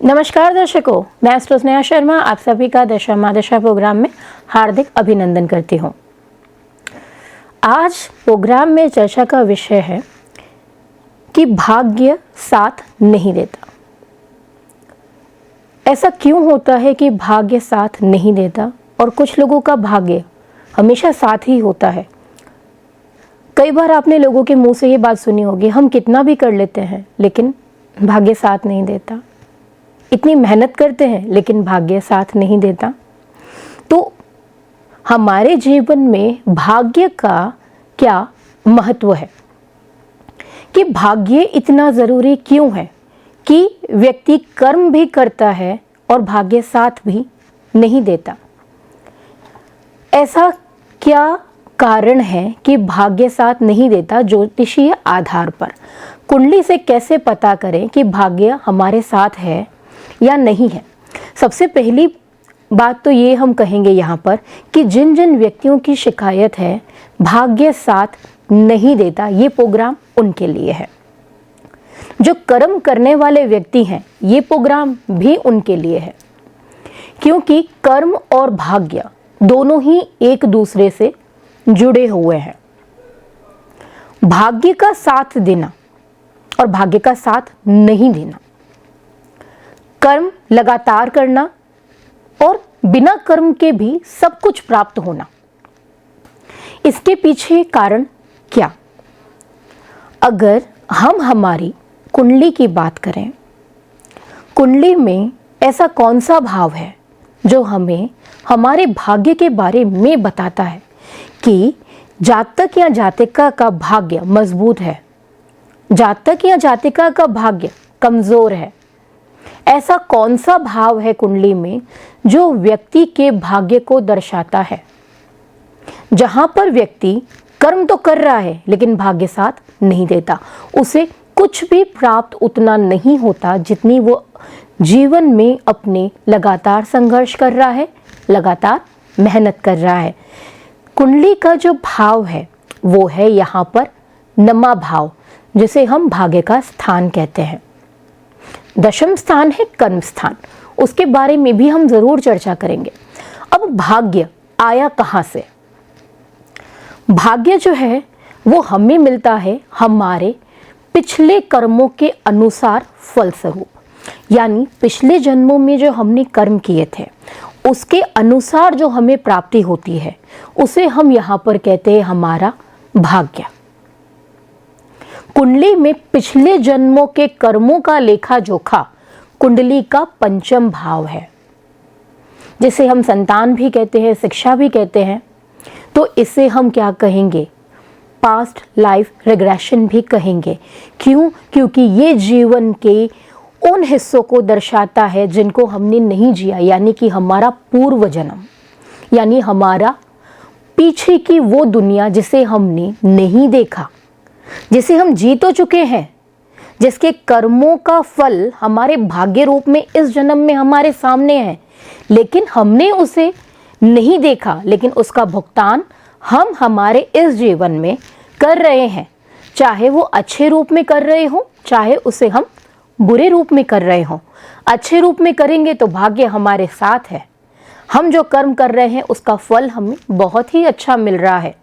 नमस्कार दर्शकों, मैं एस्ट्रो स्नेहा शर्मा आप सभी का दशा माँ दशा प्रोग्राम में हार्दिक अभिनंदन करती हूँ। आज प्रोग्राम में चर्चा का विषय है कि भाग्य साथ नहीं देता। ऐसा क्यों होता है कि भाग्य साथ नहीं देता और कुछ लोगों का भाग्य हमेशा साथ ही होता है। कई बार आपने लोगों के मुंह से ये बात सुनी होगी, हम कितना भी कर लेते हैं लेकिन भाग्य साथ नहीं देता, इतनी मेहनत करते हैं लेकिन भाग्य साथ नहीं देता। तो हमारे जीवन में भाग्य का क्या महत्व है, कि भाग्य इतना ज़रूरी क्यों है कि व्यक्ति कर्म भी करता है और भाग्य साथ भी नहीं देता। ऐसा क्या कारण है कि भाग्य साथ नहीं देता। ज्योतिषीय आधार पर कुंडली से कैसे पता करें कि भाग्य हमारे साथ है या नहीं है। सबसे पहली बात तो ये हम कहेंगे यहाँ पर कि जिन जिन व्यक्तियों की शिकायत है भाग्य साथ नहीं देता, ये प्रोग्राम उनके लिए है। जो कर्म करने वाले व्यक्ति हैं, ये प्रोग्राम भी उनके लिए है, क्योंकि कर्म और भाग्य दोनों ही एक दूसरे से जुड़े हुए हैं। भाग्य का साथ देना और भाग्य का साथ नहीं देना, कर्म लगातार करना और बिना कर्म के भी सब कुछ प्राप्त होना, इसके पीछे कारण क्या। अगर हम हमारी कुंडली की बात करें, कुंडली में ऐसा कौन सा भाव है जो हमें हमारे भाग्य के बारे में बताता है कि जातक या जातिका का भाग्य मजबूत है, जातक या जातिका का भाग्य कमजोर है। ऐसा कौन सा भाव है कुंडली में जो व्यक्ति के भाग्य को दर्शाता है। जहां पर व्यक्ति कर्म तो कर रहा है लेकिन भाग्य साथ नहीं देता, उसे कुछ भी प्राप्त उतना नहीं होता जितनी वो जीवन में अपने लगातार संघर्ष कर रहा है, लगातार मेहनत कर रहा है। कुंडली का जो भाव है वो है यहाँ पर नमा भाव, जिसे हम भाग्य का स्थान कहते हैं। दशम स्थान है कर्म स्थान, उसके बारे में भी हम जरूर चर्चा करेंगे। अब भाग्य आया कहाँ से। भाग्य जो है वो हमें मिलता है हमारे पिछले कर्मों के अनुसार फलस्वरूप, यानी पिछले जन्मों में जो हमने कर्म किए थे उसके अनुसार जो हमें प्राप्ति होती है उसे हम यहाँ पर कहते हैं हमारा भाग्य। कुंडली में पिछले जन्मों के कर्मों का लेखा जोखा कुंडली का पंचम भाव है, जिसे हम संतान भी कहते हैं, शिक्षा भी कहते हैं। तो इसे हम क्या कहेंगे, पास्ट लाइफ रिग्रेशन भी कहेंगे। क्यों? क्योंकि ये जीवन के उन हिस्सों को दर्शाता है जिनको हमने नहीं जिया, यानी कि हमारा पूर्व जन्म, यानी हमारा पीछे की वो दुनिया जिसे हमने नहीं देखा, जिसे हम जी तो चुके हैं, जिसके कर्मों का फल हमारे भाग्य रूप में इस जन्म में हमारे सामने है, लेकिन हमने उसे नहीं देखा, लेकिन उसका भुगतान हम हमारे इस जीवन में कर रहे हैं। चाहे वो अच्छे रूप में कर रहे हो, चाहे उसे हम बुरे रूप में कर रहे हो। अच्छे रूप में करेंगे तो भाग्य हमारे साथ है, हम जो कर्म कर रहे हैं उसका फल हमें बहुत ही अच्छा मिल रहा है।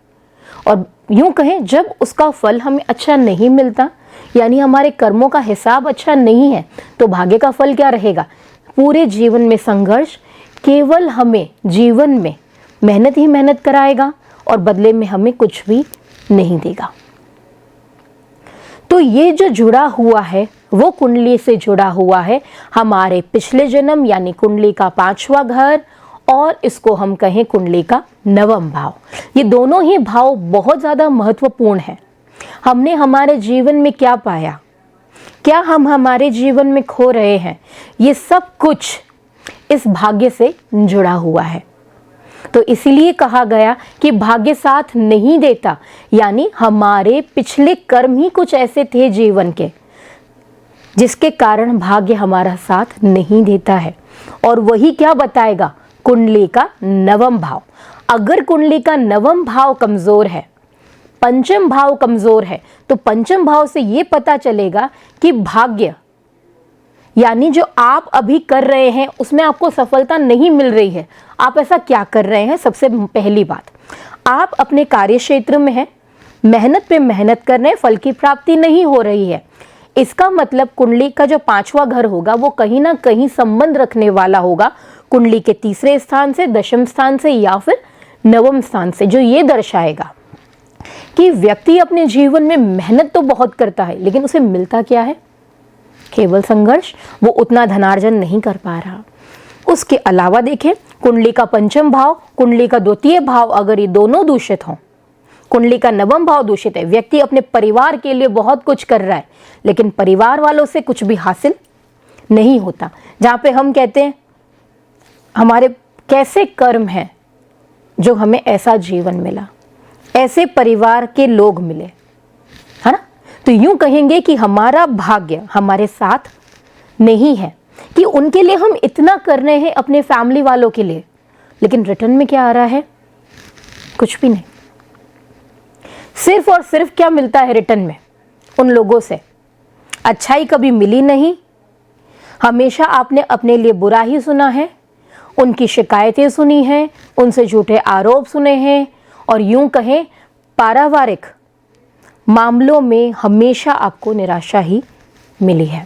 और यूं कहें, जब उसका फल हमें अच्छा नहीं मिलता, यानी हमारे कर्मों का हिसाब अच्छा नहीं है, तो भाग्य का फल क्या रहेगा, पूरे जीवन में संघर्ष, केवल हमें जीवन में मेहनत ही मेहनत कराएगा और बदले में हमें कुछ भी नहीं देगा। तो ये जो जुड़ा हुआ है वो कुंडली से जुड़ा हुआ है हमारे पिछले जन्म, यानी कुंडली का पांचवा घर, और इसको हम कहें कुंडली का नवम भाव। ये दोनों ही भाव बहुत ज़्यादा महत्वपूर्ण है। हमने हमारे जीवन में क्या पाया, क्या हम हमारे जीवन में खो रहे हैं, ये सब कुछ इस भाग्य से जुड़ा हुआ है। तो इसीलिए कहा गया कि भाग्य साथ नहीं देता, यानी हमारे पिछले कर्म ही कुछ ऐसे थे जीवन के जिसके कारण भाग्य हमारा साथ नहीं देता है। और वही क्या बताएगा, कुंडली का नवम भाव। अगर कुंडली का नवम भाव कमजोर है, पंचम भाव कमजोर है, तो पंचम भाव से ये पता चलेगा कि भाग्य यानी जो आप अभी कर रहे हैं उसमें आपको सफलता नहीं मिल रही है। आप ऐसा क्या कर रहे हैं? सबसे पहली बात, आप अपने कार्य क्षेत्र में हैं, मेहनत पे मेहनत कर रहे हैं, फल की प्राप्ति नहीं हो रही है। इसका मतलब कुंडली का जो 5वां घर होगा वो कहीं ना कहीं संबंध रखने वाला होगा कुंडली के 3रे स्थान से, 10वें स्थान से या फिर 9वें स्थान से, जो ये दर्शाएगा कि व्यक्ति अपने जीवन में मेहनत तो बहुत करता है लेकिन उसे मिलता क्या है? केवल संघर्ष। वो उतना धनार्जन नहीं कर पा रहा। उसके अलावा देखें, कुंडली का 5वां भाव, कुंडली का 2य भाव अगर ये दोनों दूषित हों, कुंडली का 9वां भाव दूषित है, व्यक्ति अपने परिवार के लिए बहुत कुछ कर रहा है लेकिन परिवार वालों से कुछ भी हासिल नहीं होता। जहाँ पे हम कहते हैं हमारे कैसे कर्म हैं जो हमें ऐसा जीवन मिला, ऐसे परिवार के लोग मिले, है ना? तो यूं कहेंगे कि हमारा भाग्य हमारे साथ नहीं है, कि उनके लिए हम इतना कर रहे हैं अपने फैमिली वालों के लिए, लेकिन रिटर्न में क्या आ रहा है? कुछ भी नहीं। सिर्फ और सिर्फ क्या मिलता है रिटर्न में? उन लोगों से अच्छाई कभी मिली नहीं, हमेशा आपने अपने लिए बुरा ही सुना है, उनकी शिकायतें सुनी हैं, उनसे झूठे आरोप सुने हैं, और यूं कहें पारिवारिक मामलों में हमेशा आपको निराशा ही मिली है।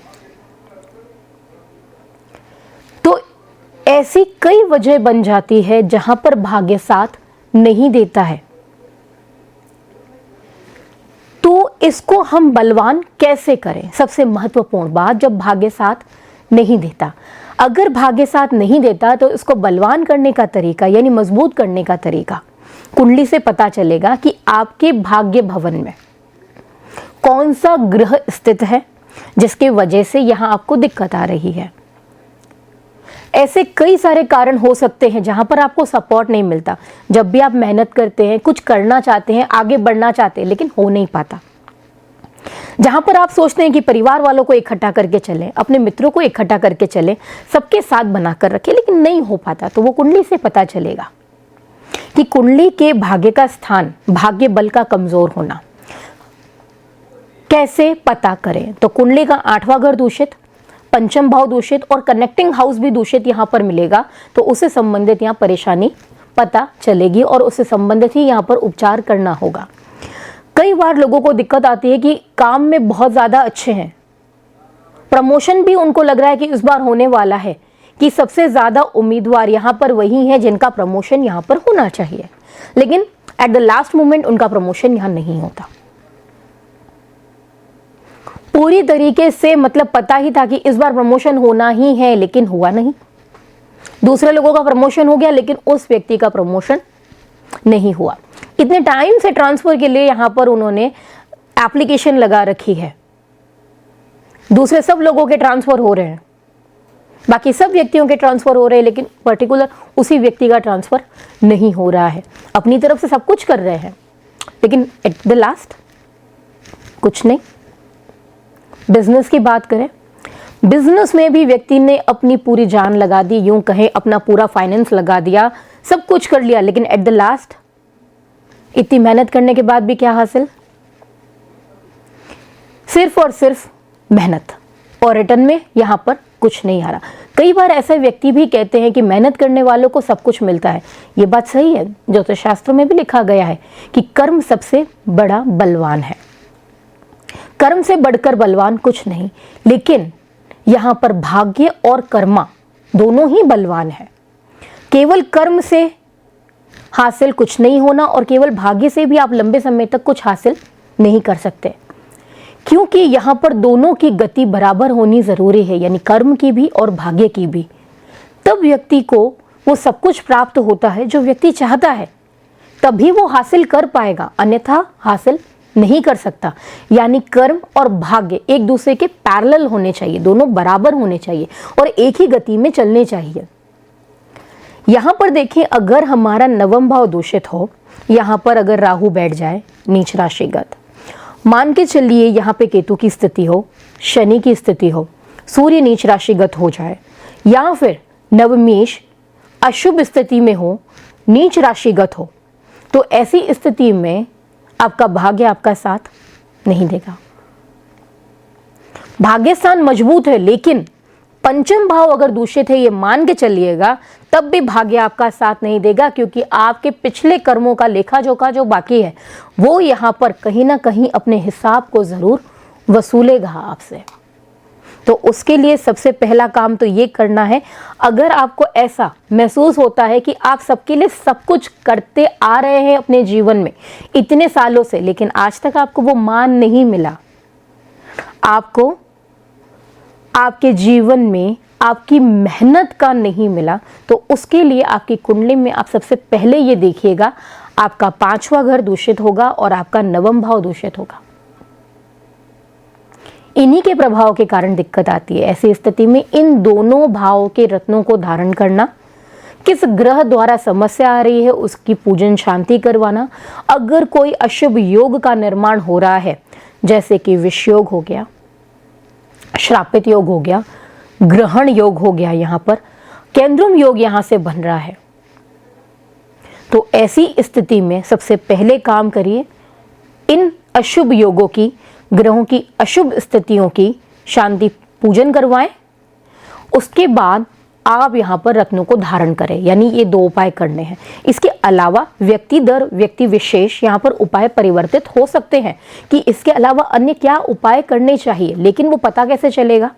तो ऐसी कई वजह बन जाती है जहां पर भाग्य साथ नहीं देता है। तो इसको हम बलवान कैसे करें? सबसे महत्वपूर्ण बात, जब भाग्य साथ नहीं देता, अगर भाग्य साथ नहीं देता तो इसको बलवान करने का तरीका यानी मजबूत करने का तरीका, कुंडली से पता चलेगा कि आपके भाग्य भवन में कौन सा ग्रह स्थित है जिसके वजह से यहां आपको दिक्कत आ रही है। ऐसे कई सारे कारण हो सकते हैं जहां पर आपको सपोर्ट नहीं मिलता। जब भी आप मेहनत करते हैं, कुछ करना चाहते हैं, आगे बढ़ना चाहते हैं, लेकिन हो नहीं पाता। जहां पर आप सोचते हैं कि परिवार वालों को इकट्ठा करके चलें, अपने मित्रों को इकट्ठा करके चलें, सबके साथ बनाकर रखें, लेकिन नहीं हो पाता, तो वो कुंडली से पता चलेगा कि कुंडली के भाग्य का स्थान, भाग्य बल का कमजोर होना। कैसे पता करें? तो कुंडली का 8वां घर दूषित, 5वां भाव दूषित और कनेक्टिंग हाउस भी दूषित यहां पर मिलेगा, तो उससे संबंधित यहां परेशानी पता चलेगी और उससे संबंधित ही यहां पर उपचार करना होगा। कई बार लोगों को दिक्कत आती है कि काम में बहुत ज़्यादा अच्छे हैं, प्रमोशन भी उनको लग रहा है कि इस बार होने वाला है, कि सबसे ज़्यादा उम्मीदवार यहाँ पर वही हैं जिनका प्रमोशन यहाँ पर होना चाहिए, लेकिन एट द लास्ट मोमेंट उनका प्रमोशन यहाँ नहीं होता। पूरी तरीके से मतलब पता ही था कि इस बार प्रमोशन होना ही है, लेकिन हुआ नहीं। दूसरे लोगों का प्रमोशन हो गया लेकिन उस व्यक्ति का प्रमोशन नहीं हुआ। इतने टाइम से ट्रांसफर के लिए यहाँ पर उन्होंने एप्लीकेशन लगा रखी है, दूसरे सब लोगों के ट्रांसफर हो रहे हैं, बाकी सब व्यक्तियों के ट्रांसफर हो रहे हैं, लेकिन पर्टिकुलर उसी व्यक्ति का ट्रांसफर नहीं हो रहा है। अपनी तरफ से सब कुछ कर रहे हैं लेकिन एट द लास्ट कुछ नहीं। बिजनेस की बात करें, बिजनेस में भी व्यक्ति ने अपनी पूरी जान लगा दी, यूं कहें अपना पूरा फाइनेंस लगा दिया, सब कुछ कर लिया, लेकिन एट द लास्ट इतनी मेहनत करने के बाद भी क्या हासिल? सिर्फ और सिर्फ मेहनत, और रिटर्न में यहां पर कुछ नहीं आ रहा। कई बार ऐसे व्यक्ति भी कहते हैं कि मेहनत करने वालों को सब कुछ मिलता है। ये बात सही है, ज्योतिष शास्त्र में भी लिखा गया है कि कर्म सबसे बड़ा बलवान है, कर्म से बढ़कर बलवान कुछ नहीं, लेकिन यहां पर भाग्य और कर्मा दोनों ही बलवान है। केवल कर्म से हासिल कुछ नहीं होना और केवल भाग्य से भी आप लंबे समय तक कुछ हासिल नहीं कर सकते, क्योंकि यहाँ पर दोनों की गति बराबर होनी जरूरी है, यानी कर्म की भी और भाग्य की भी। तब व्यक्ति को वो सब कुछ प्राप्त होता है जो व्यक्ति चाहता है, तभी वो हासिल कर पाएगा, अन्यथा हासिल नहीं कर सकता। यानी कर्म और भाग्य एक दूसरे के पैरेलल होने चाहिए, दोनों बराबर होने चाहिए और एक ही गति में चलने चाहिए। यहाँ पर देखिए, अगर हमारा 9वां भाव दूषित हो, यहाँ पर अगर राहु बैठ जाए नीच राशिगत, मान के चलिए यहाँ पे केतु की स्थिति हो, शनि की स्थिति हो, सूर्य नीच राशिगत हो जाए, या फिर नवमेश अशुभ स्थिति में हो, नीच राशिगत हो, तो ऐसी स्थिति में आपका भाग्य आपका साथ नहीं देगा। भाग्य स्थान मजबूत है लेकिन पंचम भाव अगर दूषित है ये मान के चलिएगा, तब भी भाग्य आपका साथ नहीं देगा, क्योंकि आपके पिछले कर्मों का लेखा जोखा जो बाकी है वो यहाँ पर कहीं ना कहीं अपने हिसाब को जरूर वसूलेगा आपसे। तो उसके लिए सबसे पहला काम तो ये करना है, अगर आपको ऐसा महसूस होता है कि आप सबके लिए सब कुछ करते आ रहे हैं अपने जीवन में इतने सालों से, लेकिन आज तक आपको वो मान नहीं मिला, आपको आपके जीवन में आपकी मेहनत का नहीं मिला, तो उसके लिए आपकी कुंडली में आप सबसे पहले ये देखिएगा, आपका 5वां घर दूषित होगा और आपका 9वां भाव दूषित होगा। इन्हीं के प्रभाव के कारण दिक्कत आती है। ऐसी स्थिति में इन दोनों भावों के रत्नों को धारण करना, किस ग्रह द्वारा समस्या आ रही है उसकी पूजन शांति करवाना, अगर कोई अशुभ योग का निर्माण हो रहा है जैसे कि विष योग हो गया, श्रापित योग हो गया, ग्रहण योग हो गया, यहाँ पर केंद्रुम योग यहाँ से बन रहा है, तो ऐसी स्थिति में सबसे पहले काम करिए, इन अशुभ योगों की, ग्रहों की अशुभ स्थितियों की शांति पूजन करवाएं। उसके बाद आप यहाँ पर रत्नों को धारण करें, यानी ये 2 उपाय करने हैं। इसके अलावा व्यक्ति दर व्यक्ति विशेष यहाँ पर उपाय परिवर्तित हो सकते हैं कि इसके अलावा अन्य क्या उपाय करने चाहिए, लेकिन वो पता कैसे चलेगा?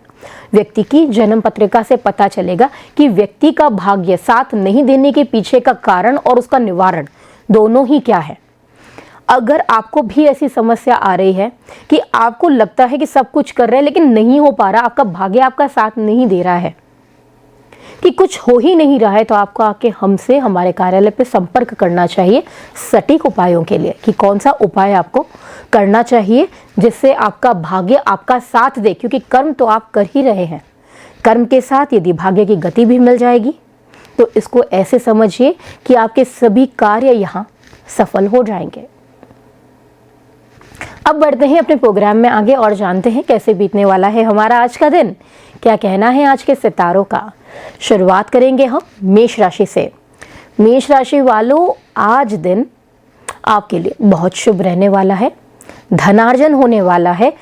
व्यक्ति की जन्म पत्रिका से पता चलेगा कि व्यक्ति का भाग्य साथ नहीं देने के पीछे का कारण और उसका निवारण दोनों ही क्या है। अगर आपको भी ऐसी समस्या आ रही है कि आपको लगता है कि सब कुछ कर रहे हैं लेकिन नहीं हो पा रहा, आपका भाग्य आपका साथ नहीं दे रहा है, कि कुछ हो ही नहीं रहा है, तो आपको आके हमसे हमारे कार्यालय पे संपर्क करना चाहिए सटीक उपायों के लिए, कि कौन सा उपाय आपको करना चाहिए जिससे आपका भाग्य आपका साथ दे। क्योंकि कर्म तो आप कर ही रहे हैं, कर्म के साथ यदि भाग्य की गति भी मिल जाएगी तो इसको ऐसे समझिए कि आपके सभी कार्य यहाँ सफल हो जाएंगे। अब बढ़ते हैं अपने प्रोग्राम में आगे और जानते हैं कैसे बीतने वाला है हमारा आज का दिन, क्या कहना है आज के सितारों का। शुरुआत करेंगे हम मेष राशि से। मेष राशि वालों, आज दिन आपके लिए बहुत शुभ रहने वाला है, धनार्जन होने वाला है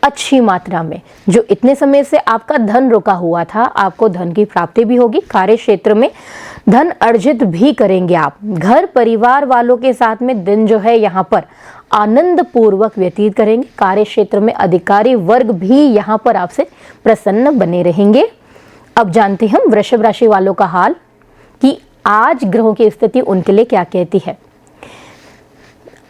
अच्छी मात्रा में। जो इतने समय से आपका धन रुका हुआ था, आपको धन की प्राप्ति भी होगी, कार्य क्षेत्र में धन अर्जित भी करेंगे आप। घर परिवार वालों के साथ में दिन जो है यहाँ पर आनंद पूर्वक व्यतीत करेंगे। कार्य क्षेत्र में अधिकारी वर्ग भी यहाँ पर आपसे प्रसन्न बने रहेंगे। अब जानते हैं हम वृषभ राशि वालों का हाल, कि आज ग्रहों की स्थिति उनके लिए क्या कहती है।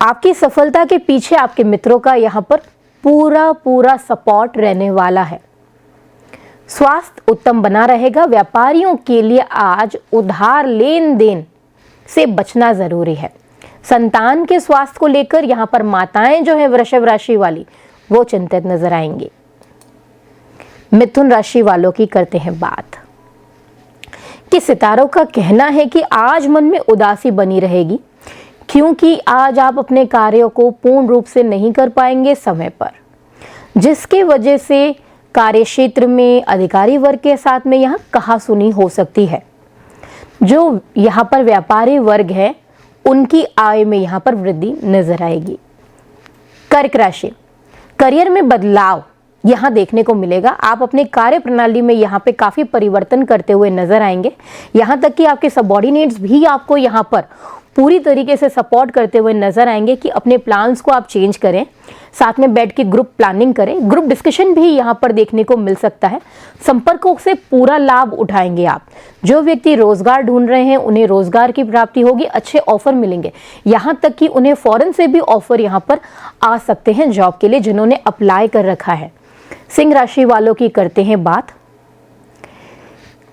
आपकी सफलता के पीछे आपके मित्रों का यहाँ पर पूरा सपोर्ट रहने वाला है। स्वास्थ्य उत्तम बना रहेगा। व्यापारियों के लिए आज उधार लेन देन से बचना जरूरी है। संतान के स्वास्थ्य को लेकर यहाँ पर माताएं जो है वृषभ राशि वाली, वो चिंतित नजर आएंगी। मिथुन राशि वालों की करते हैं बात, कि सितारों का कहना है कि आज मन में उदासी बनी रहेगी, क्योंकि आज आप अपने कार्यों को पूर्ण रूप से नहीं कर पाएंगे समय पर, जिसके वजह से कार्य क्षेत्र में अधिकारी वर्ग के साथ में यहाँ कहासुनी हो सकती है। जो यहाँ पर व्यापारी वर्ग है उनकी आय में यहाँ पर वृद्धि नजर आएगी। कर्क राशि, करियर में बदलाव यहाँ देखने को मिलेगा। आप अपने कार्य प्रणाली में यहाँ पे काफी परिवर्तन करते हुए नजर आएंगे। यहाँ तक कि आपके सबऑर्डिनेट्स भी आपको यहाँ पर पूरी तरीके से सपोर्ट करते हुए नजर आएंगे कि अपने प्लान्स को आप चेंज करें, साथ में बैठ के ग्रुप प्लानिंग करें। ग्रुप डिस्कशन भी यहाँ पर देखने को मिल सकता है। संपर्कों से पूरा लाभ उठाएंगे आप। जो व्यक्ति रोजगार ढूंढ रहे हैं उन्हें रोजगार की प्राप्ति होगी, अच्छे ऑफर मिलेंगे। यहाँ तक कि उन्हें फॉरेन से भी ऑफर यहाँ पर आ सकते हैं जॉब के लिए, जिन्होंने अप्लाई कर रखा है। सिंह राशि वालों की करते हैं बात।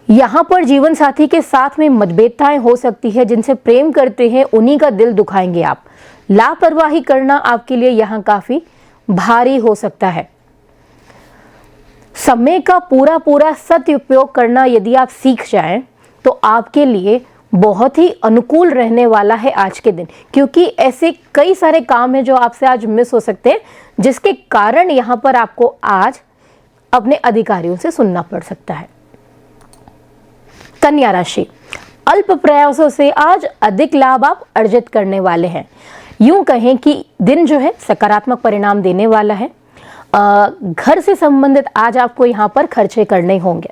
यहाँ पर जीवन साथी के साथ में मतभेदताएं हो सकती है। जिनसे प्रेम करते हैं उन्हीं का दिल दुखाएंगे आप। लापरवाही करना आपके लिए यहाँ काफी भारी हो सकता है। समय का पूरा सदुपयोग करना यदि आप सीख जाएं तो आपके लिए बहुत ही अनुकूल रहने वाला है आज के दिन, क्योंकि ऐसे कई सारे काम हैं जो आपसे आज मिस हो सकते हैं, जिसके कारण यहाँ पर आपको आज अपने अधिकारियों से सुनना पड़ सकता है। कन्या राशि, अल्प प्रयासों से आज अधिक लाभ आप अर्जित करने वाले हैं। यूं कहें कि दिन जो है सकारात्मक परिणाम देने वाला है। घर से संबंधित आज आपको यहाँ पर खर्चे करने होंगे।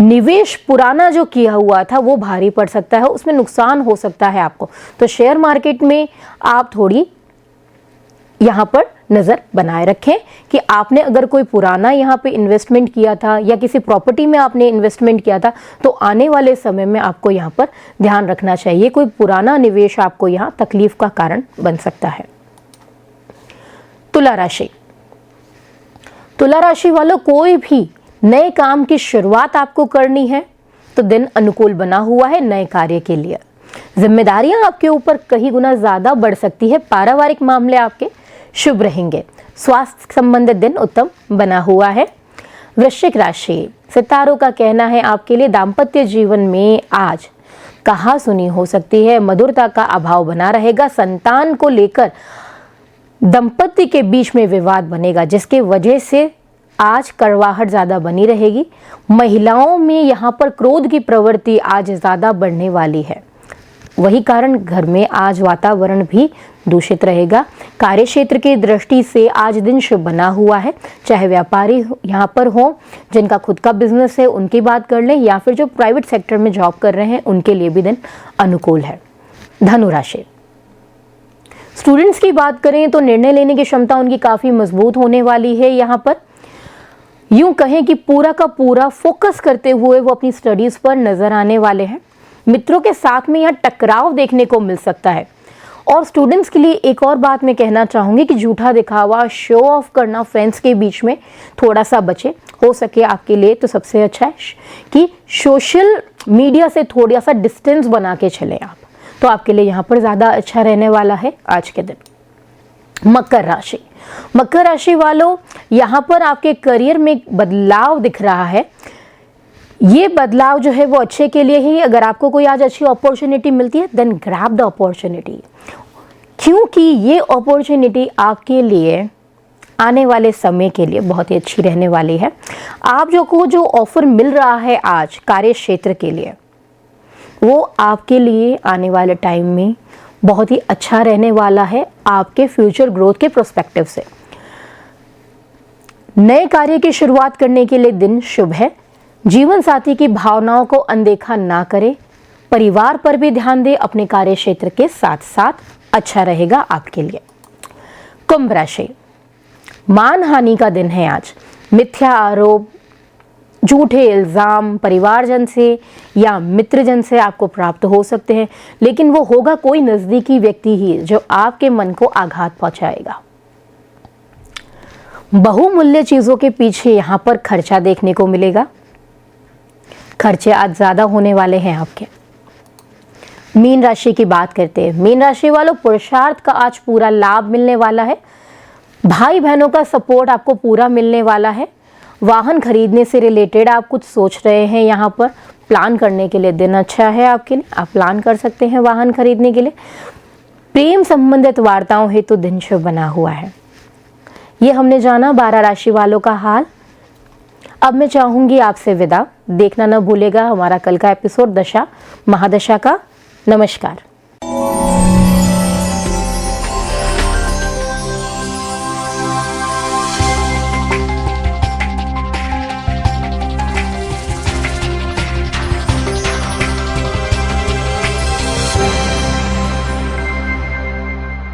निवेश पुराना जो किया हुआ था वो भारी पड़ सकता है, उसमें नुकसान हो सकता है आपको। तो शेयर मार्केट में आप थोड़ी यहाँ पर नज़र बनाए रखें कि आपने अगर कोई पुराना यहाँ पे इन्वेस्टमेंट किया था या किसी प्रॉपर्टी में आपने इन्वेस्टमेंट किया था तो आने वाले समय में आपको यहाँ पर ध्यान रखना चाहिए, कोई पुराना निवेश आपको यहाँ तकलीफ का कारण बन सकता है। तुला राशि, तुला राशि वालों, कोई भी नए काम की शुरुआत आपको करनी है तो दिन अनुकूल बना हुआ है नए कार्य के लिए। जिम्मेदारियां आपके ऊपर कई गुना ज्यादा बढ़ सकती है। पारिवारिक मामले आपके शुभ रहेंगे। स्वास्थ्य संबंधित दिन उत्तम बना हुआ है। वृश्चिक राशि, सितारों का कहना है आपके लिए दाम्पत्य जीवन में आज कहा सुनी हो सकती है, मधुरता का अभाव बना रहेगा। संतान को लेकर दंपति के बीच में विवाद बनेगा जिसके वजह से आज कड़वाहट ज़्यादा बनी रहेगी। महिलाओं में यहाँ पर क्रोध की प्रवृत्ति आज ज़्यादा बढ़ने वाली है, वही कारण घर में आज वातावरण भी दूषित रहेगा। कार्यक्षेत्र की दृष्टि से आज दिन शुभ बना हुआ है, चाहे व्यापारी यहाँ पर हो, जिनका खुद का बिजनेस है उनकी बात कर लें, या फिर जो प्राइवेट सेक्टर में जॉब कर रहे हैं उनके लिए भी दिन अनुकूल है। धनु राशि, स्टूडेंट्स की बात करें तो निर्णय लेने की क्षमता उनकी काफ़ी मजबूत होने वाली है। यहाँ पर यूं कहें कि पूरा का पूरा फोकस करते हुए वो अपनी स्टडीज पर नजर आने वाले हैं। मित्रों के साथ में यहाँ टकराव देखने को मिल सकता है। और स्टूडेंट्स के लिए एक और बात मैं कहना चाहूँगी कि झूठा दिखावा, शो ऑफ करना फ्रेंड्स के बीच में थोड़ा सा बचे। हो सके आपके लिए तो सबसे अच्छा है कि सोशल मीडिया से थोड़ा सा डिस्टेंस बना के चलें आप, तो आपके लिए यहाँ पर ज़्यादा अच्छा रहने वाला है आज के दिन। मकर राशि, मकर राशि वालों, यहाँ पर आपके करियर में एक बदलाव दिख रहा है। ये बदलाव जो है वो अच्छे के लिए ही। अगर आपको कोई आज अच्छी अपॉर्चुनिटी मिलती है देन ग्रैब द अपॉर्चुनिटी, क्योंकि ये अपॉर्चुनिटी आपके लिए आने वाले समय के लिए बहुत ही अच्छी रहने वाली है। आप जो ऑफर मिल रहा है आज कार्य क्षेत्र के लिए, वो आपके लिए आने वाले टाइम में बहुत ही अच्छा रहने वाला है आपके फ्यूचर ग्रोथ के प्रोस्पेक्टिव से। नए कार्य की शुरुआत करने के लिए दिन शुभ है। जीवन साथी की भावनाओं को अनदेखा ना करें, परिवार पर भी ध्यान दें, अपने कार्य क्षेत्र के साथ साथ अच्छा रहेगा आपके लिए। कुंभ राशि, मानहानि का दिन है आज। मिथ्या आरोप, झूठे इल्ज़ाम परिवारजन से या मित्रजन से आपको प्राप्त हो सकते हैं, लेकिन वो होगा कोई नज़दीकी व्यक्ति ही जो आपके मन को आघात पहुंचाएगा। बहुमूल्य चीज़ों के पीछे यहाँ पर खर्चा देखने को मिलेगा। खर्चे आज ज़्यादा होने वाले हैं आपके। मीन राशि की बात करते हैं। मीन राशि वालों, पुरुषार्थ का आज पूरा लाभ मिलने वाला है। भाई बहनों का सपोर्ट आपको पूरा मिलने वाला है। वाहन खरीदने से रिलेटेड आप कुछ सोच रहे हैं, यहाँ पर प्लान करने के लिए दिन अच्छा है आपके लिए। आप प्लान कर सकते हैं वाहन खरीदने के लिए। प्रेम संबंधित वार्ताओं हेतु दिन शुभ बना हुआ है। ये हमने जाना 12 राशि वालों का हाल। अब मैं चाहूँगी आपसे विदा। देखना न भूलेगा हमारा कल का एपिसोड दशा महादशा का। नमस्कार।